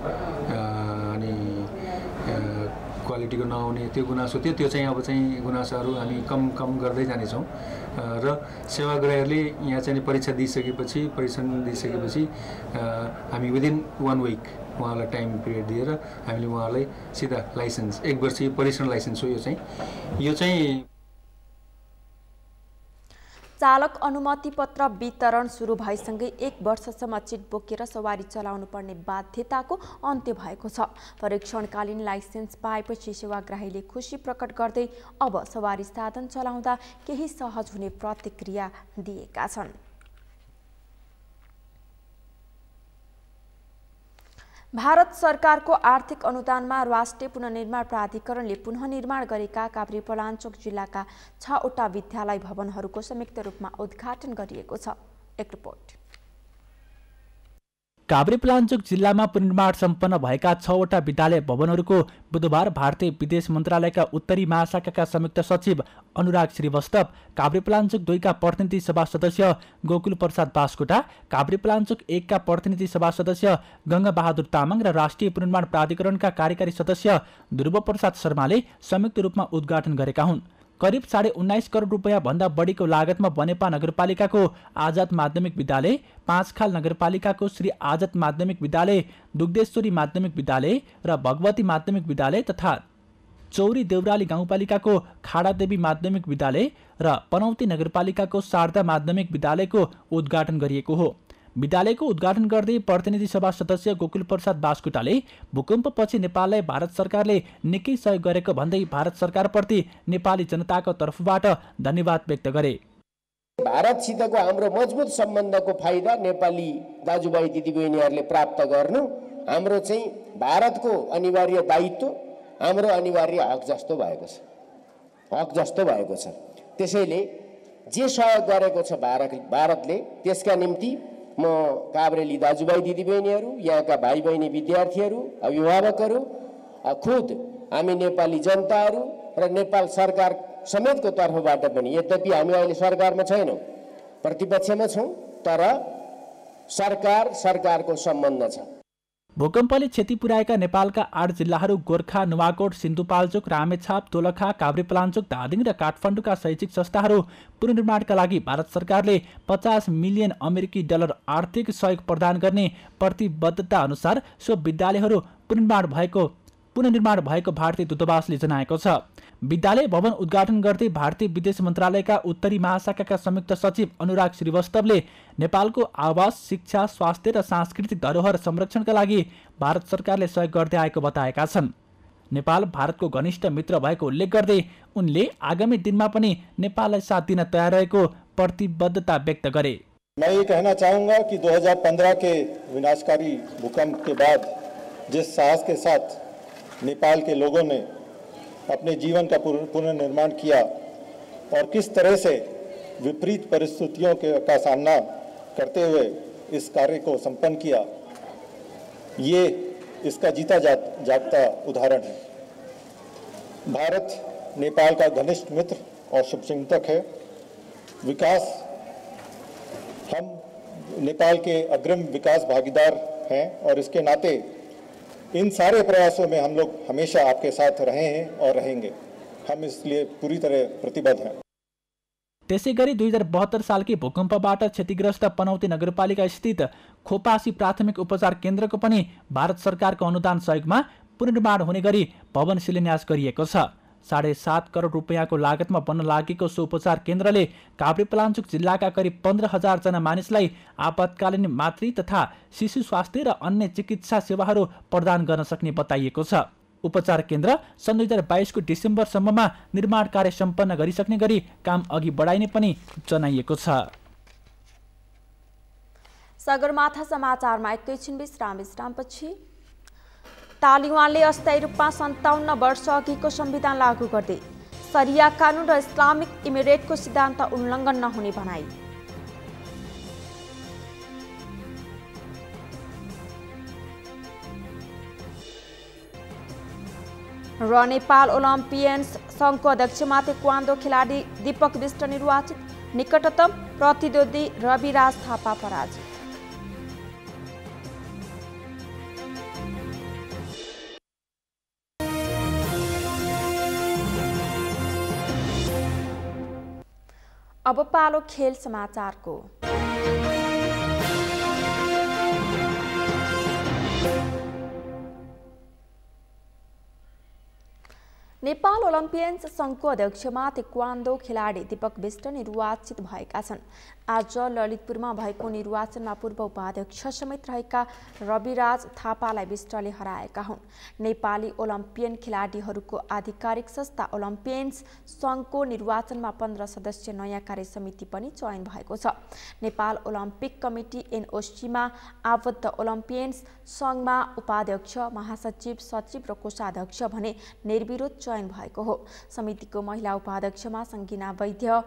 अनि क्वालिटीको नआउने त्यो गुनासो थियो, त्यो चाहिँ अब चाहिँ गुनासोहरू हामी कम गर्दै जानेछौँ र सेवाग्राहीहरूले यहाँ चाहिँ परीक्षा दिइसकेपछि हामी विदिन 1 विक उहाँलाई टाइम पिरियड दिएर हामीले उहाँलाई सिधा लाइसेन्स 1 वर्षीय परीक्षण लाइसेन्स हो। यो चाहिँ चालक अनुमति पत्र वितरण सुरु भएसँगै 1 वर्षसम्म चिट बोकेर सवारी चलाउनु पर्ने बाध्यताको अन्त्य भएको छ। परीक्षणकालीन लाइसेन्स पाएपछि सेवाग्राहीले खुसी प्रकट गर्दै अब सवारी साधन चलाउँदा केही सहज हुने प्रतिक्रिया दिएका छन्। भारत सरकारको आर्थिक अनुदानमा राष्ट्रिय पुनर्निर्माण प्राधिकरणले पुनर्निर्माण गरेका काभ्रेपलाञ्चोक जिल्लाका 6वटा विद्यालय भवनहरूको संयुक्त रूपमा उद्घाटन गरिएको छ। एक रिपोर्ट। काभ्रेपलाञ्चोक जिल्लामा पुनर्निर्माण सम्पन्न भएका 6वटा विद्यालय भवनहरूको बुधबार भारतीय विदेश मन्त्रालयका उत्तरी महाशाखाका संयुक्त सचिव अनुराग श्रीवास्तव, काभ्रेपलाञ्चोक 2 का प्रतिनिधि सभा सदस्य गोकुल प्रसाद बास्कोटा, काभ्रेपलाञ्चोक 1 का प्रतिनिधि सभा सदस्य गंगा बहादुर तामाङ र राष्ट्रिय पुनर्निर्माण प्राधिकरणका कार्यकारी सदस्य ध्रुव प्रसाद शर्माले संयुक्त रूपमा उद्घाटन गरेका हुन्। करिब 19.5 करोड रुपैयाँ भन्दा बढीको लागतमा बनेपा नगरपालिकाको आजाद माध्यमिक विद्यालय, पाँचखाल नगरपालिकाको श्री आजाद माध्यमिक विद्यालय, दुग्धेश्वरी माध्यमिक विद्यालय र भगवती माध्यमिक विद्यालय तथा चौरी देउराली गाउँपालिकाको खाडादेवी माध्यमिक विद्यालय र पनौती नगरपालिकाको शारदा माध्यमिक विद्यालयको उद्घाटन गरिएको हो। विद्यालयको उद्घाटन गर्दै प्रतिनिधि सभा सदस्य गोकुल प्रसाद बास्कोटाले भूकम्पपछि नेपाललाई भारत सरकारले निकै सहयोग गरेको भन्दै भारत सरकारप्रति नेपाली जनताको तर्फबाट धन्यवाद व्यक्त गरे। भारतसितको हाम्रो मजबुत सम्बन्धको फाइदा नेपाली दाजुभाइ दिदीबहिनीहरूले प्राप्त गर्नु हाम्रो चाहिँ भारतको अनिवार्य दायित्व, हाम्रो अनिवार्य हक जस्तो भएको छ। त्यसैले जे सहयोग गरेको छ भारतले त्यसका निम्ति म काभ्रेली दाजुभाइ दिदीबहिनीहरू, यहाँका भाइ बहिनी विद्यार्थीहरू, अभिभावकहरू, खुद हामी नेपाली जनताहरू र नेपाल सरकार समेतको तर्फबाट पनि, यद्यपि हामी अहिले सरकारमा छैनौँ, प्रतिपक्षमा छौँ, तर सरकारको सम्बन्ध छ। भूकम्पले क्षति पुर्याएका नेपालका 8 जिल्लाहरू गोर्खा, नुवाकोट, सिन्धुपाल्चोक, रामेछाप, दोलखा, काभ्रेपलाञ्चोक, धादिङ र काठमाडौँका शैक्षिक संस्थाहरू पुनर्निर्माणका लागि भारत सरकारले $50 मिलियन आर्थिक सहयोग प्रदान गर्ने प्रतिबद्धता अनुसार सो विद्यालयहरू पुनर्निर्माण भएको भारतीय दूतावासले जनाएको छ। विद्यालय भवन उद्घाटन गर्दै भारतीय विदेश मन्त्रालयका उत्तरी महाशाखाका संयुक्त सचिव अनुराग श्रीवास्तवले नेपालको आवास, शिक्षा, स्वास्थ्य र सांस्कृतिक धरोहर संरक्षणका लागि भारत सरकारले सहयोग गर्दै आएको बताएका छन्। नेपाल भारतको घनिष्ठ मित्र भएको उल्लेख गर्दै उनले आगामी दिनमा पनि नेपाललाई साथ दिन तयार रहेको प्रतिबद्धता व्यक्त गरे। मैं ये कहना चाहूँगा कि 2015 के विनाशकारी भूकंप के बाद जिस साहस के साथ नेपाल के लोगों ने अपने जीवन का पुनर्निर्माण किया और किस तरह से विपरीत परिस्थितियों का सामना करते हुए इस कार्य को संपन्न किया, ये इसका जीता जागता उदाहरण है। भारत नेपाल का घनिष्ठ मित्र और शुभचिंतक है। विकास, हम नेपाल के अग्रिम विकास भागीदार हैं और इसके नाते इन सारे प्रयासों में हम लोग हमेशा आपके साथ रहे हैं और रहेंगे। हम इसलिए पूरी तरह प्रतिबद्ध हैं। त्यसैगरी 2072 सालकै भूकम्पबाट क्षतिग्रस्त पनौती नगरपालिका स्थित खोपासी प्राथमिक उपचार केन्द्रको पनि भारत सरकारको अनुदान सहयोगमा पुनर्निर्माण हुने गरी भवन शिलान्यास गरिएको छ। 7.5 करोड रुपियाँको लागतमा बन्न लागेको सो उपचार केन्द्रले काभ्रेपलाञ्चोक जिल्लाका करिब 15,000 जना मानिसलाई आपतकालीन मातृ तथा शिशु स्वास्थ्य र अन्य चिकित्सा सेवाहरू प्रदान गर्न सक्ने बताइएको छ। उपचार केन्द्र सन् 2022 को डिसेम्बरसम्ममा निर्माण कार्य सम्पन्न गरिसक्ने गरी काम अघि बढाइने पनि जनाइएको छ। सगरमाथा समाचारमा एकैछिन विश्रामपछि तालिबानले अस्थायी रूपमा 57 वर्ष अघिको संविधान लागू गर्दै सरिया कानून र इस्लामिक इमिरेटको सिद्धान्त उल्लङ्घन नहुने भनाई। र नेपाल ओलम्पियन्स संघको अध्यक्षमा ताइक्वान्डो खेलाडी दीपक बिष्ट निर्वाचित, निकटतम प्रतिद्वन्दी रविराज थापा पराजित। अब पालो खेल समाचारको। नेपाल ओलम्पियन्स संघको अध्यक्षमा ताइक्वान्डो खेलाडी दीपक बिष्ट निर्वाचित भएका छन्। आज ललितपुरमा भएको निर्वाचनमा पूर्व उपाध्यक्ष समेत रहेका रविराज थापालाई बिष्टले हराएका हुन्। नेपाली ओलम्पियन खेलाडीहरूको आधिकारिक संस्था ओलम्पियन्स संघको निर्वाचनमा 15 सदस्य नयाँ कार्य समिति पनि चयन भएको छ। नेपाल ओलम्पिक कमिटी एनओसीमा आबद्ध ओलम्पियन्स संघमा उपाध्यक्ष, महासचिव, सचिव र कोषाध्यक्ष भने निर्विरोध चयन भएको हो। समितिको महिला उपाध्यक्षमा सङ्गीना वैद्य,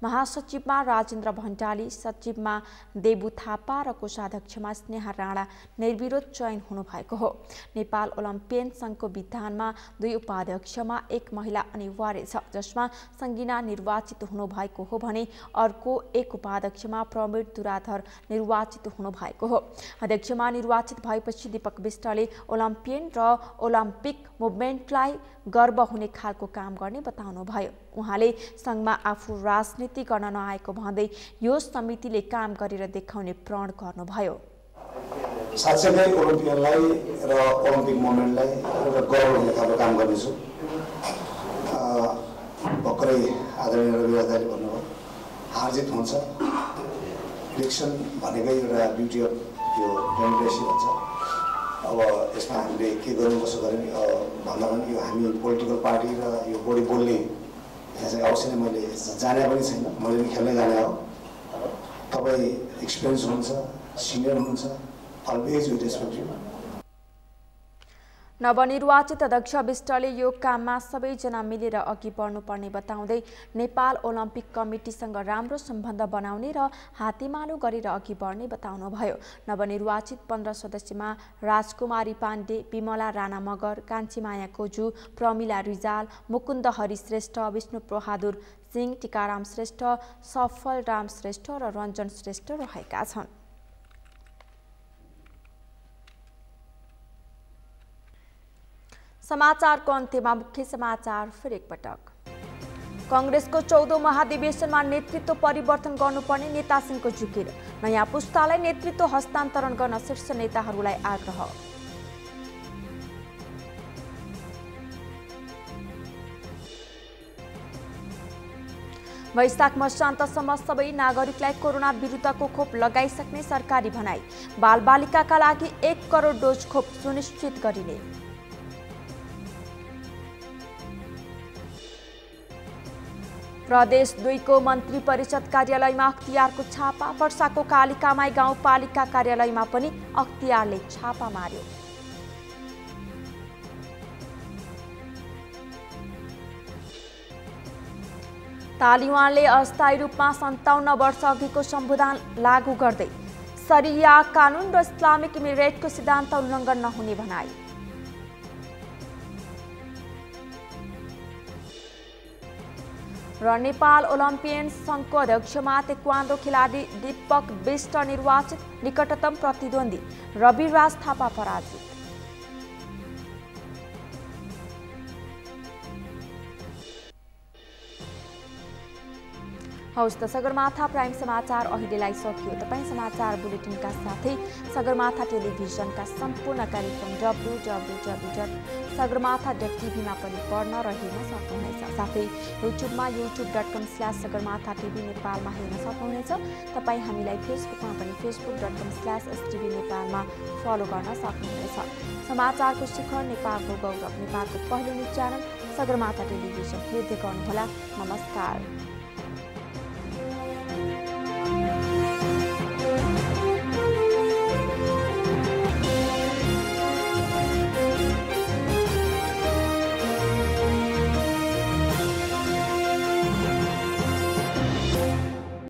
महासचिवमा राजेन्द्र भण्डाली, सचिवमा देबु थापा र कोषाध्यक्षमा स्नेहा राणा निर्विरोध चयन हुनुभएको हो। नेपाल ओलम्पियन संघको विधानमा 2 उपाध्यक्षमा 1 महिला अनिवार्य छ, जसमा सङ्गीना निर्वाचित हुनुभएको हो भने अर्को 1 उपाध्यक्षमा प्रवीण दुराधर निर्वाचित हुनुभएको हो। अध्यक्षमा निर्वाचित भएपछि दीपक बिष्टले ओलम्पियन र ओलम्पिक मुभमेन्टलाई गर्व हुने खालको काम गर्ने बताउनुभयो। उहाँले संघमा आफू राजनीति गर्न नआएको भन्दै यो समितिले काम गरेर देखाउने प्रण गर्नुभयो। साँच्चै ओलम्पियनलाई र ओलम्पिक मुभमेन्टलाई एउटा गर्व हुने खालको काम गर्नेछु। भर्खरै आदरणीय रविराज दाइले भन्नुभयो, हारजित हुन्छ, इलेक्सन भनेकै एउटा ब्युटी अफ यो डेमोक्रेसी भन्छ। अब यसमा हामीले के गर्नु कसो गर्ने भन्दा पनि यो हामी पोलिटिकल पार्टी र यो बढी बोल्ने यहाँ चाहिँ अवश्य नै मैले जाने पनि छैन, मैले पनि खेल्नै जाने हो। तपाईँ एक्सपिरियन्स हुनुहुन्छ, सिनियर हुनुहुन्छ, अलवेज विथ रेस्पेक्ट यु। नवनिर्वाचित अध्यक्ष बिष्टले यो काममा सबैजना मिलेर अघि बढ्नुपर्ने बताउँदै नेपाल ओलम्पिक कमिटीसँग राम्रो सम्बन्ध बनाउने र हातेमालो गरेर अघि बढ्ने बताउनुभयो। नवनिर्वाचित 15 सदस्यमा राजकुमारी पाण्डे, विमला राणा मगर, कान्छीमाया कोजु, प्रमिला रिजाल, मुकुन्द हरिश्रेष्ठ, विष्णु प्रहादुर सिंह, टिकाराम श्रेष्ठ, सफल राम श्रेष्ठ र रञ्जन श्रेष्ठ रहेका छन्। समाचारको अन्त्यमा मुख्य समाचार फेरि एकपटक। कांग्रेसको 14औं महाधिवेशनमा नेतृत्व परिवर्तन गर्नुपर्ने नेता सिंहको जुकेर, नयाँ पुस्तालाई नेतृत्व हस्तान्तरण गर्न शीर्ष नेताहरूलाई आग्रह। वैशाख मसान्तसम्म सबै नागरिकलाई कोरोना विरुद्धको खोप लगाइसक्ने सरकारी भनाई। बालबालिकाका लागि 1 करोड डोज खोप सुनिश्चित गरिने। प्रदेश 2 को मन्त्री परिषद कार्यालयमा अख्तियारको छापा। वर्षाको कालिकामाई गाउँपालिका कार्यालयमा पनि अख्तियारले छापा मार्यो। तालिबानले अस्थायी रूपमा 57 वर्ष अघिको संविधान लागू गर्दै सरिया कानून र इस्लामिक इमिरेटको सिद्धान्त उल्लङ्घन नहुने भनाई। र नेपाल ओलम्पियन्स संघको अध्यक्षमा ताइक्वान्डो खेलाडी दीपक बिष्ट निर्वाचित, निकटतम प्रतिद्वन्दी रविराज थापा पराजित। हौस् त सगरमाथा प्राइम समाचार अहिलेलाई सकियो। तपाईँ समाचार बुलेटिनका साथै सगरमाथा टेलिभिजनका सम्पूर्ण कार्यक्रम www.sagarmatha.tv मा पनि पढ्न र हेर्न सक्नुहुनेछ। साथै युट्युबमा youtube.com/sagarmatha tv नेपालमा हेर्न सक्नुहुनेछ। तपाईँ हामीलाई फेसबुकमा पनि facebook.com/stv नेपालमा फलो गर्न सक्नुहुनेछ। समाचारको शिखर, नेपालको गौरव, नेपालको पहिलो न्युज च्यानल सगरमाथा टेलिभिजन हेर्दै गर्नुहोला। नमस्कार।